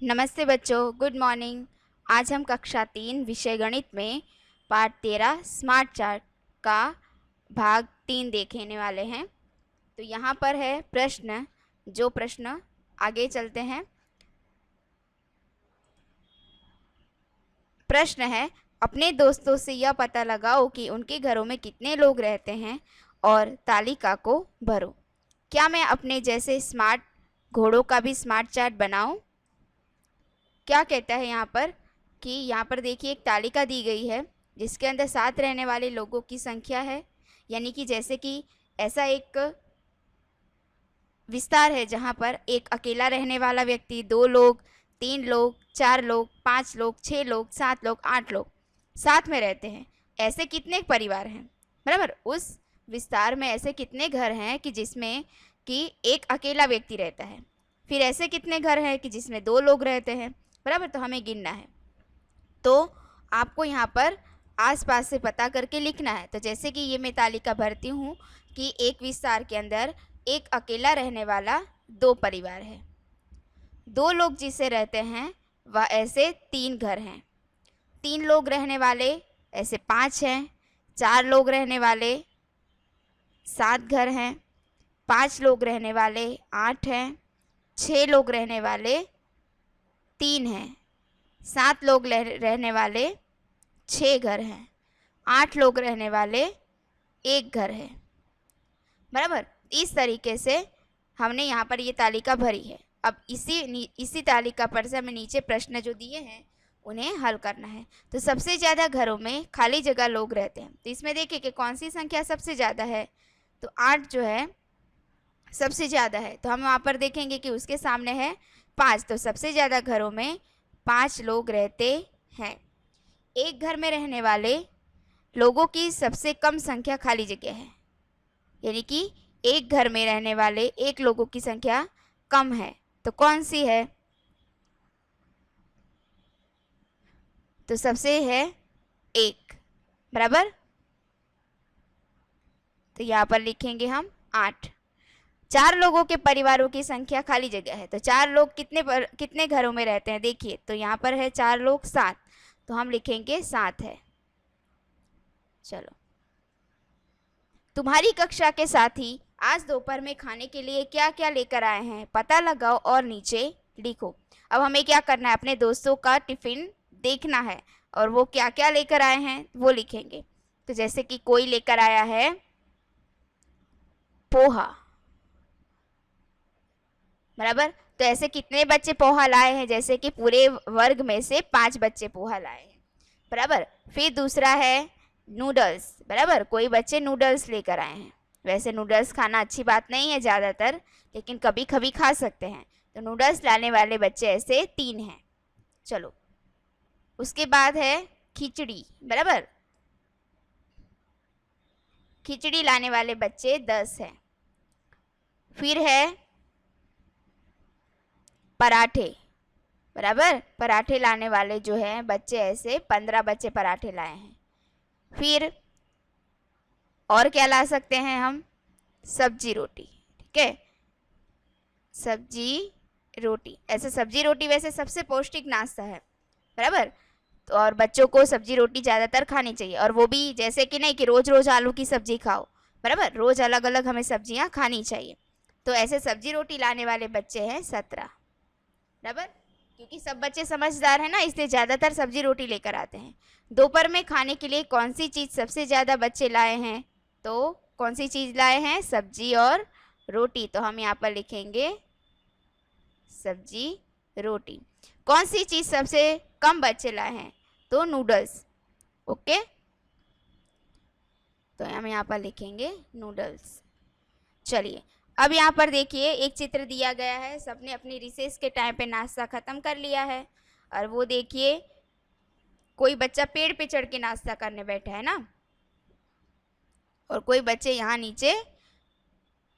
नमस्ते बच्चों, good morning. आज हम कक्षा 3 विषय गणित में पाठ 13 स्मार्ट चार्ट का भाग 3 देखने वाले हैं। तो यहाँ पर है प्रश्न आगे चलते हैं। प्रश्न है, अपने दोस्तों से यह पता लगाओ कि उनके घरों में कितने लोग रहते हैं और तालिका को भरो। क्या मैं अपने जैसे स्मार्ट घोड़ों का भी स्मार्ट चार्ट बनाऊं? क्या कहता है यहाँ पर कि यहाँ पर देखिए एक तालिका दी गई है जिसके अंदर साथ रहने वाले लोगों की संख्या है, यानी कि जैसे कि ऐसा एक विस्तार है जहाँ पर एक अकेला रहने वाला व्यक्ति, 2 लोग, 3 लोग, 4 लोग, 5 लोग, 6 लोग, 7 लोग, 8 लोग साथ में रहते हैं। ऐसे कितने परिवार हैं, बराबर। उस विस्तार में ऐसे कितने घर हैं कि जिसमें कि एक अकेला व्यक्ति रहता है। फिर ऐसे कितने घर हैं कि जिसमें 2 लोग रहते हैं, बराबर। तो हमें गिनना है। तो आपको यहाँ पर आसपास से पता करके लिखना है। तो जैसे कि ये मैं तालिका भरती हूँ कि एक विस्तार के अंदर एक अकेला रहने वाला 2 परिवार है, 2 लोग जिससे रहते हैं वह ऐसे 3 घर हैं, 3 लोग रहने वाले ऐसे 5 हैं, 4 लोग रहने वाले 7 घर हैं, 5 लोग रहने वाले 8 हैं, 6 लोग रहने वाले 3 हैं, 7 लोग रहने वाले 6 घर हैं, 8 लोग रहने वाले 1 घर है, बराबर। इस तरीके से हमने यहाँ पर ये तालिका भरी है। अब इसी तालिका पर से हमें नीचे प्रश्न जो दिए हैं उन्हें हल करना है। तो सबसे ज़्यादा घरों में खाली जगह लोग रहते हैं, तो इसमें देखिए कि कौन सी संख्या सबसे ज़्यादा है। तो 8 जो है सबसे ज़्यादा है, तो हम वहाँ पर देखेंगे कि उसके सामने है 5। तो सबसे ज़्यादा घरों में 5 लोग रहते हैं। एक घर में रहने वाले लोगों की सबसे कम संख्या खाली जगह है, यानी कि एक घर में रहने वाले एक लोगों की संख्या कम है। तो कौन सी है? तो सबसे है 1, बराबर। तो यहाँ पर लिखेंगे हम 8। 4 लोगों के परिवारों की संख्या खाली जगह है, तो 4 लोग कितने घरों में रहते हैं? देखिए, तो यहाँ पर है 4 लोग 7, तो हम लिखेंगे 7 है। चलो, तुम्हारी कक्षा के साथी आज दोपहर में खाने के लिए क्या क्या लेकर आए हैं, पता लगाओ और नीचे लिखो। अब हमें क्या करना है, अपने दोस्तों का टिफिन देखना है और वो क्या क्या लेकर आए हैं वो लिखेंगे। तो जैसे कि कोई लेकर आया है पोहा, बराबर। तो ऐसे कितने बच्चे पोहा लाए हैं? जैसे कि पूरे वर्ग में से 5 बच्चे पोहा लाए हैं, बराबर। फिर दूसरा है नूडल्स, बराबर। कोई बच्चे नूडल्स लेकर आए हैं। वैसे नूडल्स खाना अच्छी बात नहीं है ज़्यादातर, लेकिन कभी कभी खा सकते हैं। तो नूडल्स लाने वाले बच्चे ऐसे 3 हैं। चलो, उसके बाद है खिचड़ी, बराबर। खिचड़ी लाने वाले बच्चे 10 हैं। फिर है पराठे, बराबर। पराठे लाने वाले जो हैं बच्चे ऐसे 15 बच्चे पराठे लाए हैं। फिर और क्या ला सकते हैं हम? सब्जी रोटी, ठीक है, सब्जी रोटी। ऐसे सब्जी रोटी वैसे सबसे पौष्टिक नाश्ता है, बराबर। तो और बच्चों को सब्जी रोटी ज़्यादातर खानी चाहिए, और वो भी जैसे कि नहीं कि रोज़ रोज़ आलू की सब्जी खाओ, बराबर। रोज़ अलग अलग हमें सब्जियां खानी चाहिए। तो ऐसे सब्जी रोटी लाने वाले बच्चे हैं 17, बराबर। क्योंकि सब बच्चे समझदार हैं ना, इसलिए ज़्यादातर सब्जी रोटी लेकर आते हैं। दोपहर में खाने के लिए कौन सी चीज़ सबसे ज़्यादा बच्चे लाए हैं? तो कौन सी चीज़ लाए हैं? सब्जी और रोटी। तो हम यहाँ पर लिखेंगे सब्जी रोटी। कौन सी चीज़ सबसे कम बच्चे लाए हैं? तो नूडल्स, ओके। तो हम यहाँ पर लिखेंगे नूडल्स। चलिए, अब यहाँ पर देखिए एक चित्र दिया गया है। सबने अपनी रिसेस के टाइम पे नाश्ता ख़त्म कर लिया है, और वो देखिए कोई बच्चा पेड़ पे चढ़ के नाश्ता करने बैठा है ना, और कोई बच्चे यहाँ नीचे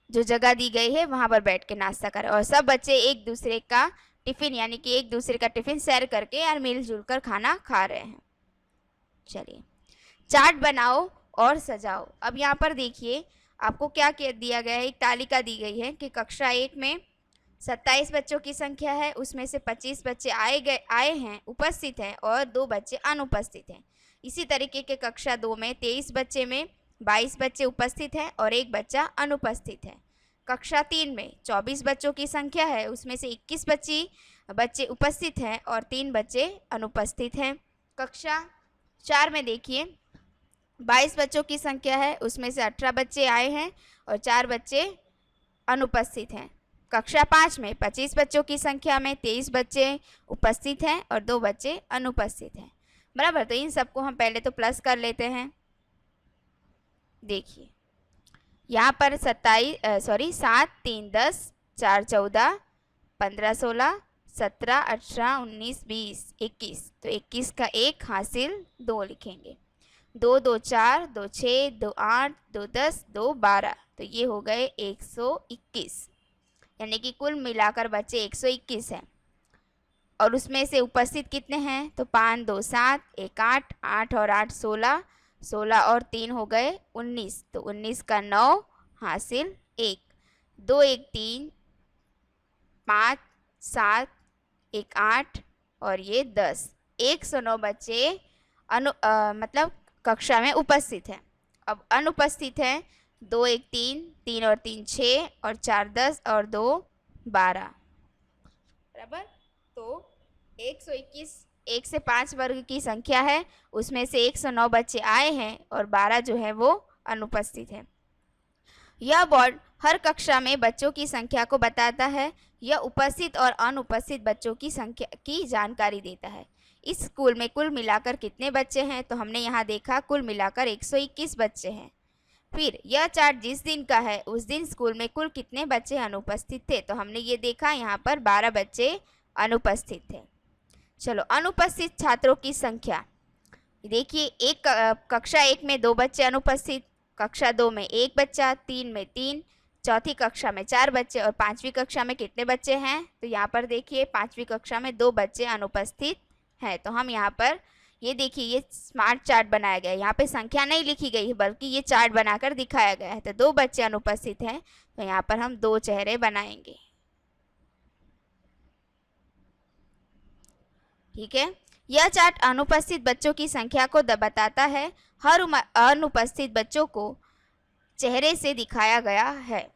जो जगह दी गई है वहाँ पर बैठ के नाश्ता कर, और सब बच्चे एक दूसरे का टिफ़िन, यानी कि एक दूसरे का टिफ़िन शेयर करके और मिलजुल कर खाना खा रहे हैं। चलिए, चार्ट बनाओ और सजाओ। अब यहाँ पर देखिए आपको क्या दिया गया है, एक तालिका दी गई है कि कक्षा 1 में 27 बच्चों की संख्या है, उसमें से 25 बच्चे आए हैं, उपस्थित हैं, और 2 बच्चे अनुपस्थित हैं। इसी तरीके के कक्षा 2 में 23 बच्चे में 22 बच्चे उपस्थित हैं और 1 बच्चा अनुपस्थित है। कक्षा 3 में 24 बच्चों की संख्या है, उसमें से 21 बच्चे उपस्थित हैं और 3 बच्चे अनुपस्थित हैं। कक्षा 4 में देखिए 22 बच्चों की संख्या है, उसमें से 18 बच्चे आए हैं और 4 बच्चे अनुपस्थित हैं। कक्षा 5 में 25 बच्चों की संख्या में 23 बच्चे उपस्थित हैं और 2 बच्चे अनुपस्थित हैं। बराबर, तो इन सबको हम पहले तो प्लस कर लेते हैं। देखिए यहाँ पर 7 3 10 4 14 15 16 17 18 19 20 21, तो 21 का 1 हासिल 2 लिखेंगे। 2 2 4 2 6 2 8 2 10 2 12, तो ये हो गए 121, यानी कि कुल मिलाकर बच्चे 121 हैं। और उसमें से उपस्थित कितने हैं, तो 5 2 7 1 8 8 और 8 16, 16 और 3 हो गए 19, तो 19 का 9 हासिल 1, 2 1 3 5 7 1 8 और ये 10, 109 बच्चे मतलब कक्षा में उपस्थित हैं। अब अनुपस्थित हैं 2 1 3, 3 और 3 6 और 4 10 और 2 12। बराबर, तो 121 1 से 5 वर्ग की संख्या है, उसमें से 109 बच्चे आए हैं और 12 जो है वो अनुपस्थित है। यह बोर्ड हर कक्षा में बच्चों की संख्या को बताता है। यह उपस्थित और अनुपस्थित बच्चों की संख्या की जानकारी देता है। इस स्कूल में कुल मिलाकर कितने बच्चे हैं, तो हमने यहाँ देखा कुल मिलाकर 121 बच्चे हैं। फिर यह चार्ट जिस दिन का है उस दिन स्कूल में कुल कितने बच्चे अनुपस्थित थे, तो हमने ये देखा यहाँ पर 12 बच्चे अनुपस्थित थे। चलो, अनुपस्थित छात्रों की संख्या देखिए, एक कक्षा 1 में 2 बच्चे अनुपस्थित, कक्षा 2 में 1 बच्चा, 3 में 3, चौथी कक्षा में 4 बच्चे और 5वीं कक्षा में कितने बच्चे हैं, तो यहाँ पर देखिए 5वीं कक्षा में 2 बच्चे अनुपस्थित हैं। तो हम यहाँ पर ये देखिए, ये स्मार्ट चार्ट बनाया गया है, यहाँ पे संख्या नहीं लिखी गई है बल्कि ये चार्ट बनाकर दिखाया गया है। तो 2 बच्चे अनुपस्थित हैं, तो यहाँ पर हम 2 चेहरे बनाएंगे। ठीक है, यह चार्ट अनुपस्थित बच्चों की संख्या को बताता है। हर अनुपस्थित बच्चों को चेहरे से दिखाया गया है।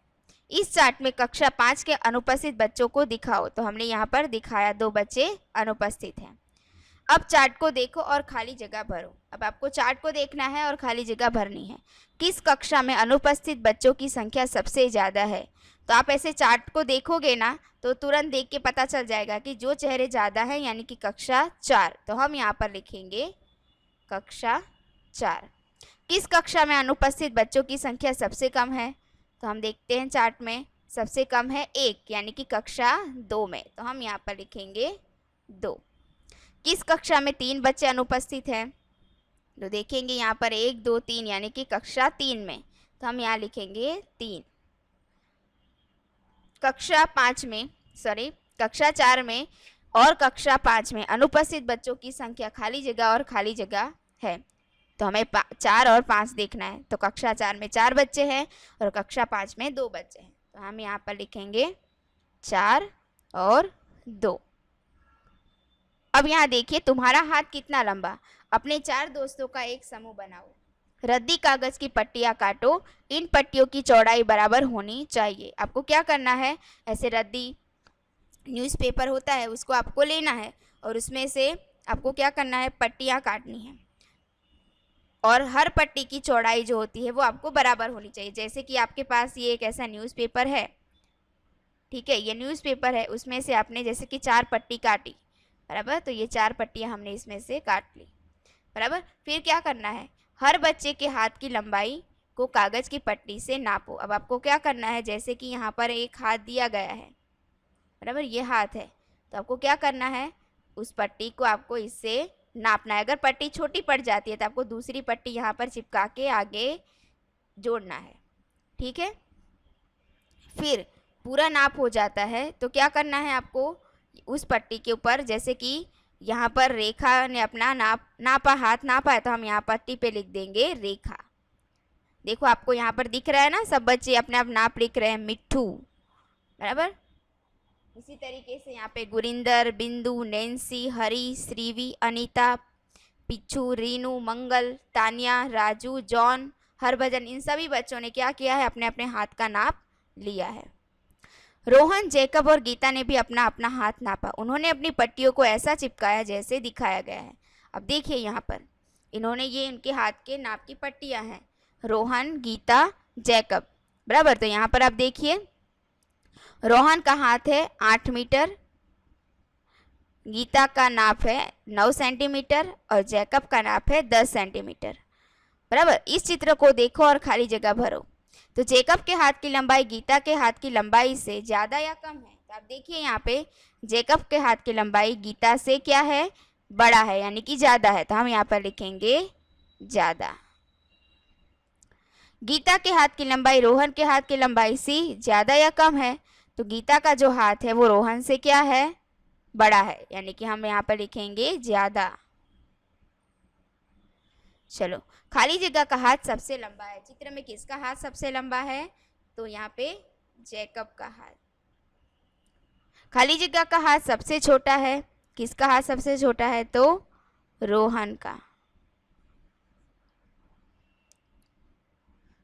इस चार्ट में कक्षा 5 के अनुपस्थित बच्चों को दिखाओ, तो हमने यहाँ पर दिखाया 2 बच्चे अनुपस्थित हैं। अब चार्ट को देखो और खाली जगह भरो। अब आपको चार्ट को देखना है और खाली जगह भरनी है। किस कक्षा में अनुपस्थित बच्चों की संख्या सबसे ज़्यादा है, तो आप ऐसे चार्ट को देखोगे ना तो तुरंत देख के पता चल जाएगा कि जो चेहरे ज़्यादा है यानी कि कक्षा 4, तो हम यहाँ पर लिखेंगे कक्षा 4। किस कक्षा में अनुपस्थित बच्चों की संख्या सबसे कम है, तो हम देखते हैं चार्ट में सबसे कम है 1, यानी कि कक्षा 2 में, तो हम यहाँ पर लिखेंगे 2। किस कक्षा में 3 बच्चे अनुपस्थित हैं, तो देखेंगे यहाँ पर 1 2 3 यानी कि कक्षा 3 में, तो हम यहाँ लिखेंगे 3। कक्षा 4 में और कक्षा 5 में अनुपस्थित बच्चों की संख्या खाली जगह और खाली जगह है, तो हमें 4 और 5 देखना है। तो कक्षा 4 में 4 बच्चे हैं और कक्षा 5 में 2 बच्चे हैं, तो हम यहाँ पर लिखेंगे 4 और 2। अब यहाँ देखिए, तुम्हारा हाथ कितना लंबा। अपने 4 दोस्तों का एक समूह बनाओ। रद्दी कागज की पट्टियाँ काटो। इन पट्टियों की चौड़ाई बराबर होनी चाहिए। आपको क्या करना है, ऐसे रद्दी न्यूज़पेपर होता है उसको आपको लेना है और उसमें से आपको क्या करना है, पट्टियाँ काटनी है और हर पट्टी की चौड़ाई जो होती है वो आपको बराबर होनी चाहिए। जैसे कि आपके पास ये एक ऐसा न्यूज़पेपर है, ठीक है, ये न्यूज़पेपर है, उसमें से आपने जैसे कि 4 पट्टी काटी, बराबर, तो ये 4 पट्टियाँ हमने इसमें से काट ली, बराबर। फिर क्या करना है, हर बच्चे के हाथ की लंबाई को कागज़ की पट्टी से नापो। अब आपको क्या करना है, जैसे कि यहाँ पर एक हाथ दिया गया है, बराबर, ये हाथ है, तो आपको क्या करना है, उस पट्टी को आपको इससे नापना है। अगर पट्टी छोटी पड़ जाती है तो आपको दूसरी पट्टी यहाँ पर चिपका के आगे जोड़ना है, ठीक है। फिर पूरा नाप हो जाता है तो क्या करना है, आपको उस पट्टी के ऊपर, जैसे कि यहाँ पर रेखा ने अपना नापा, हाथ नापा है, तो हम यहाँ पट्टी पे लिख देंगे रेखा। देखो आपको यहाँ पर दिख रहा है ना, सब बच्चे अपने आप नाप लिख रहे हैं, मिट्ठू, बराबर। इसी तरीके से यहाँ पे गुरिंदर, बिंदु, नैन्सी, हरी, श्रीवी, अनीता, पिच्चू, रीनू, मंगल, तानिया, राजू, जॉन, हरभजन, इन सभी बच्चों ने क्या किया है, अपने अपने हाथ का नाप लिया है। रोहन, जैकब और गीता ने भी अपना अपना हाथ नापा। उन्होंने अपनी पट्टियों को ऐसा चिपकाया जैसे दिखाया गया है। अब देखिए यहाँ पर इन्होंने ये उनके हाथ के नाप की पट्टियां हैं, रोहन, गीता, जैकब, बराबर। तो यहाँ पर आप देखिए रोहन का हाथ है 8 मीटर, गीता का नाप है 9 सेंटीमीटर और जैकब का नाप है 10 सेंटीमीटर, बराबर। इस चित्र को देखो और खाली जगह भरो। तो जैकब के हाथ की लंबाई गीता के हाथ की लंबाई से ज़्यादा या कम है? तो आप देखिए यहाँ पे जैकब के हाथ की लंबाई गीता से क्या है, बड़ा है, यानी कि ज़्यादा है। तो हम यहाँ पर लिखेंगे ज़्यादा। गीता के हाथ की लंबाई रोहन के हाथ की लंबाई से ज़्यादा या कम है? तो गीता का जो हाथ है वो रोहन से क्या है, बड़ा है, यानी कि हम यहाँ पर लिखेंगे ज़्यादा। चलो, खाली जगह का हाथ सबसे लंबा है। चित्र में किसका हाथ सबसे लंबा है? तो यहाँ पे जैकब का हाथ। खाली जगह का हाथ सबसे छोटा है। किसका हाथ सबसे छोटा है? तो रोहन का।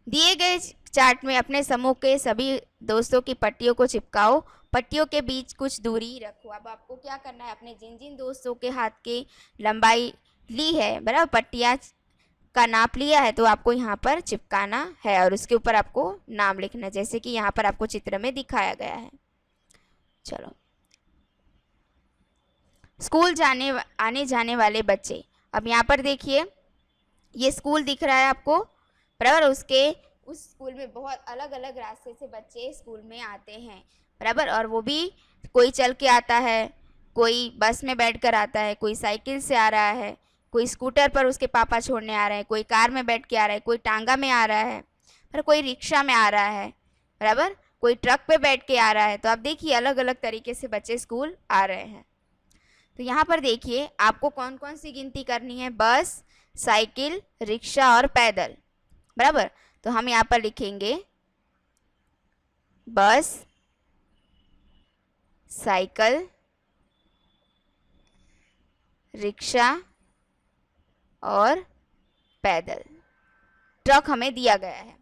दिए गए चार्ट में अपने समूह के सभी दोस्तों की पट्टियों को चिपकाओ। पट्टियों के बीच कुछ दूरी रखो। अब आपको क्या करना है, अपने जिन जिन दोस्तों के हाथ की लंबाई ली है, बराबर, पट्टियाँ का नाप लिया है, तो आपको यहाँ पर चिपकाना है और उसके ऊपर आपको नाम लिखना है, जैसे कि यहाँ पर आपको चित्र में दिखाया गया है। चलो, स्कूल आने जाने वाले बच्चे। अब यहाँ पर देखिए ये स्कूल दिख रहा है आपको, बराबर। उस स्कूल में बहुत अलग अलग रास्ते से बच्चे स्कूल में आते हैं, बराबर। और वो भी कोई चल के आता है, कोई बस में बैठकर आता है, कोई साइकिल से आ रहा है, कोई स्कूटर पर उसके पापा छोड़ने आ रहे हैं, कोई कार में बैठ के आ रहा है, कोई टांगा में आ रहा है, और कोई रिक्शा में आ रहा है, बराबर, कोई ट्रक पे बैठ के आ रहा है। तो आप देखिए अलग अलग तरीके से बच्चे स्कूल आ रहे हैं। तो यहाँ पर देखिए आपको कौन कौन सी गिनती करनी है, बस, साइकिल, रिक्शा और पैदल, बराबर। तो हम यहाँ पर लिखेंगे बस, साइकिल, रिक्शा और पैदल। ट्रक हमें दिया गया है,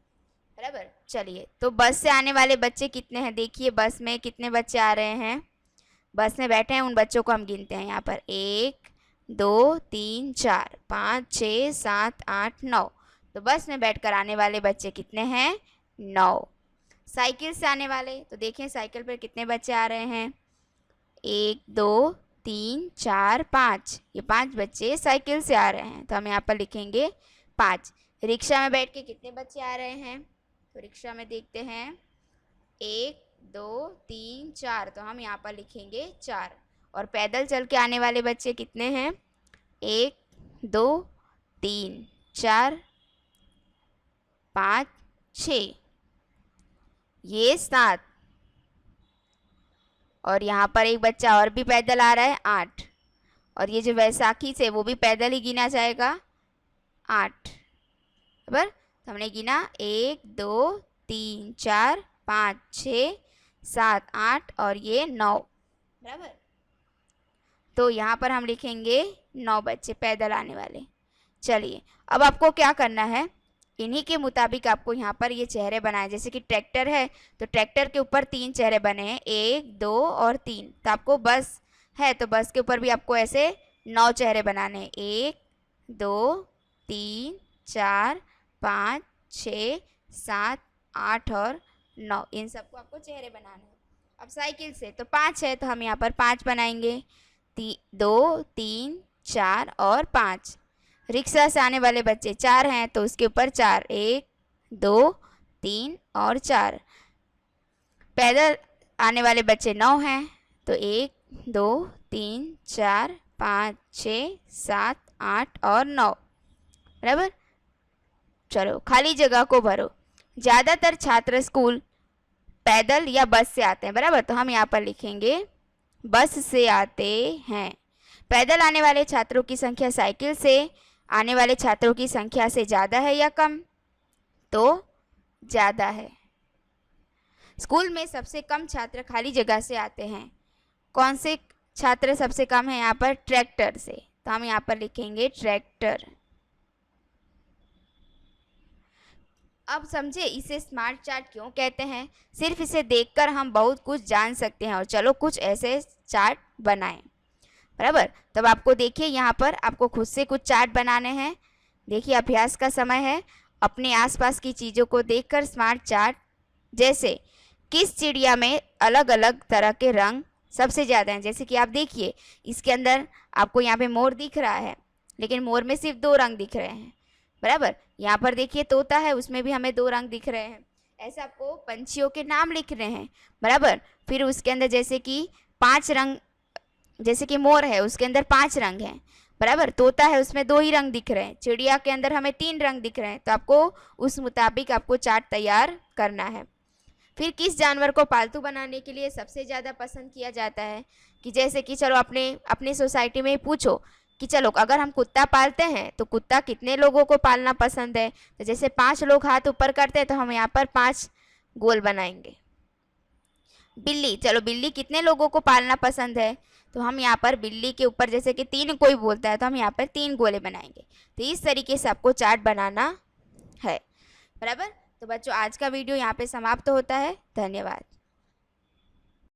बराबर। चलिए, तो बस से आने वाले बच्चे कितने हैं? देखिए बस में कितने बच्चे आ रहे हैं, बस में बैठे हैं उन बच्चों को हम गिनते हैं। यहाँ पर 1 2 3 4 5 6 7 8 9। तो बस में बैठकर आने वाले बच्चे कितने हैं? 9। साइकिल से आने वाले, तो देखें साइकिल पर कितने बच्चे आ रहे हैं? 1 2 3 4 5। ये 5 बच्चे साइकिल से आ रहे हैं, तो हम यहाँ पर लिखेंगे 5। रिक्शा में बैठ के कितने बच्चे आ रहे हैं? तो रिक्शा में देखते हैं 1 2 3 4, तो हम यहाँ पर लिखेंगे 4। और पैदल चल के आने वाले बच्चे कितने हैं? 1 2 3 4 5 6, ये 7। और यहाँ पर एक बच्चा और भी पैदल आ रहा है, 8। और ये जो वैसाखी से वो भी पैदल ही गिना जाएगा, 8, बराबर। तो हमने गिना 1 2 3 4 5 6 7 8 और ये 9, बराबर। तो यहाँ पर हम लिखेंगे 9 बच्चे पैदल आने वाले। चलिए, अब आपको क्या करना है, इन्हीं के मुताबिक आपको यहाँ पर ये चेहरे बनाए। जैसे कि ट्रैक्टर है तो ट्रैक्टर के ऊपर 3 चेहरे बने हैं, 1 2 और 3। तो आपको बस है तो बस के ऊपर भी आपको ऐसे 9 चेहरे बनाने हैं, 1 2 3 4 5 6 7 8 और 9। इन सबको आपको चेहरे बनाने हैं। अब साइकिल से तो 5 है, तो हम यहाँ पर 5 बनाएंगे, 2 3 4 और 5। रिक्शा से आने वाले बच्चे 4 हैं, तो उसके ऊपर 4, 1 2 3 और 4। पैदल आने वाले बच्चे 9 हैं, तो 1 2 3 4 5 6 7 8 और 9, बराबर। चलो, खाली जगह को भरो। ज़्यादातर छात्र स्कूल पैदल या बस से आते हैं, बराबर। तो हम यहाँ पर लिखेंगे बस से आते हैं। पैदल आने वाले छात्रों की संख्या साइकिल से आने वाले छात्रों की संख्या से ज़्यादा है या कम? तो ज़्यादा है। स्कूल में सबसे कम छात्र खाली जगह से आते हैं। कौन से छात्र सबसे कम है यहाँ पर? ट्रैक्टर से, तो हम यहाँ पर लिखेंगे ट्रैक्टर। अब समझे इसे स्मार्ट चार्ट क्यों कहते हैं? सिर्फ इसे देखकर हम बहुत कुछ जान सकते हैं। और चलो कुछ ऐसे चार्ट बनाएं, बराबर। तब आपको देखिए यहाँ पर आपको खुद से कुछ चार्ट बनाने हैं। देखिए अभ्यास का समय है। अपने आसपास की चीज़ों को देखकर स्मार्ट चार्ट, जैसे किस चिड़िया में अलग अलग तरह के रंग सबसे ज़्यादा हैं। जैसे कि आप देखिए इसके अंदर आपको यहाँ पे मोर दिख रहा है, लेकिन मोर में सिर्फ 2 रंग दिख रहे हैं, बराबर। यहाँ पर देखिए तोता है, उसमें भी हमें 2 रंग दिख रहे हैं। ऐसे आपको पंछियों के नाम लिख रहे हैं, बराबर। फिर उसके अंदर जैसे कि 5 रंग, जैसे कि मोर है उसके अंदर 5 रंग हैं, बराबर। तोता है उसमें 2 ही रंग दिख रहे हैं। चिड़िया के अंदर हमें 3 रंग दिख रहे हैं। तो आपको उस मुताबिक आपको चार्ट तैयार करना है। फिर किस जानवर को पालतू बनाने के लिए सबसे ज़्यादा पसंद किया जाता है? कि जैसे कि चलो अपने सोसाइटी में पूछो कि चलो अगर हम कुत्ता पालते हैं तो कुत्ता कितने लोगों को पालना पसंद है? तो जैसे 5 लोग हाथ ऊपर करते हैं तो हम यहाँ पर 5 गोल बनाएंगे। बिल्ली, चलो बिल्ली कितने लोगों को पालना पसंद है? तो हम यहाँ पर बिल्ली के ऊपर जैसे कि 3 कोई बोलता है तो हम यहाँ पर 3 गोले बनाएंगे। तो इस तरीके से आपको चार्ट बनाना है, बराबर। तो बच्चों आज का वीडियो यहाँ पे समाप्त होता है। धन्यवाद।